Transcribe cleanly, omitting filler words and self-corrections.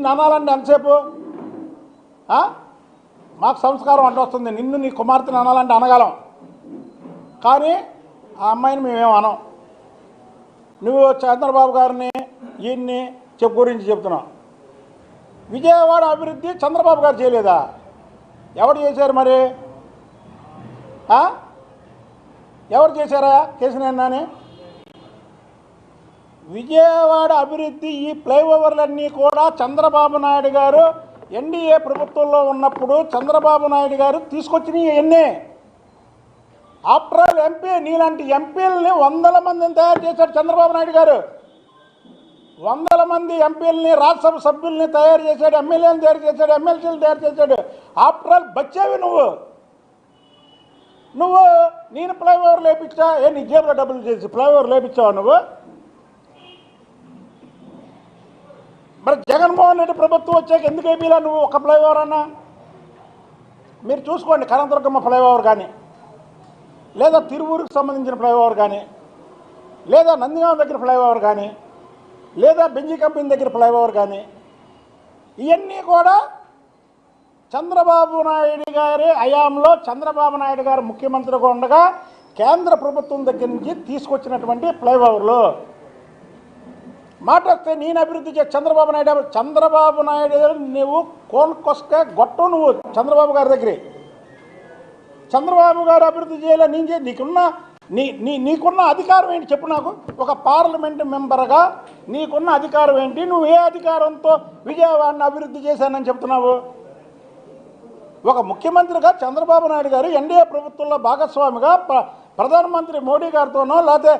నిన్ను అనాలండి ఎంతసేపు? మాకు సంస్కారం అంటూ వస్తుంది. నిన్ను నీ కుమార్తెని అనాలంటే అనగలం, కానీ ఆ అమ్మాయిని మేమేం అనం. నువ్వు చంద్రబాబు గారిని ఈయన్ని గురించి చెప్తున్నావు. విజయవాడ అభివృద్ధి చంద్రబాబు గారు చేయలేదా? ఎవరు చేశారు మరి? ఎవరు చేశారా? కేసినేని విజయవాడ అభివృద్ధి ఈ ఫ్లైఓవర్లన్నీ కూడా చంద్రబాబు నాయుడు గారు ఎన్డీఏ ప్రభుత్వంలో ఉన్నప్పుడు చంద్రబాబు నాయుడు గారు తీసుకొచ్చినవి ఎన్నే. ఆఫ్టర్ ఆల్ ఎంపీ, నీలాంటి ఎంపీలని 100 మందిని తయారు చేశాడు చంద్రబాబు నాయుడు గారు. 100 మంది ఎంపీలని, రాజ్యసభ సభ్యుల్ని తయారు చేశాడు, ఎమ్మెల్యేలను తయారు చేశాడు, ఎమ్మెల్సీలు తయారు చేశాడు. ఆఫ్టర్ ఆల్ బచ్చేవి నువ్వు నేను ఫ్లైఓవర్ లేపించా. నీ జేబులో డబ్బులు చేసి ఫ్లైఓవర్ లేపించావు నువ్వు? మరి జగన్మోహన్ రెడ్డి ప్రభుత్వం వచ్చాక ఎందుకు వేపిలా నువ్వు ఒక ఫ్లైఓవర్ అన్నా? మీరు చూసుకోండి, కనకదుర్గమ్మ ఫ్లైఓవర్ కానీ, లేదా తిరువూరుకు సంబంధించిన ఫ్లైఓవర్ కానీ, లేదా నందిగాం దగ్గర ఫ్లైఓవర్ కానీ, లేదా బెంజీ కంపెనీ దగ్గర ఫ్లైఓవర్ కానీ, ఇవన్నీ కూడా చంద్రబాబు నాయుడు గారి హయాంలో చంద్రబాబు నాయుడు గారు ముఖ్యమంత్రిగా ఉండగా కేంద్ర ప్రభుత్వం దగ్గర నుంచి తీసుకొచ్చినటువంటి ఫ్లైఓవర్లు. మాట వస్తే నేను అభివృద్ధి చంద్రబాబు నాయుడు నువ్వు కోన్కొస్క గొట్టం. నువ్వు చంద్రబాబు గారి దగ్గర చంద్రబాబు గారు అభివృద్ధి చేయాలి. నీకున్న అధికారం ఏంటి చెప్పు నాకు? ఒక పార్లమెంట్ మెంబర్గా నీకున్న అధికారం ఏంటి? నువ్వు ఏ అధికారంతో విజయవాడని అభివృద్ధి చేశానని చెప్తున్నావు? ఒక ముఖ్యమంత్రిగా చంద్రబాబు నాయుడు గారు ఎన్డీఏ ప్రభుత్వంలో భాగస్వామిగా ప్రధానమంత్రి మోడీ గారితోనో లేకపోతే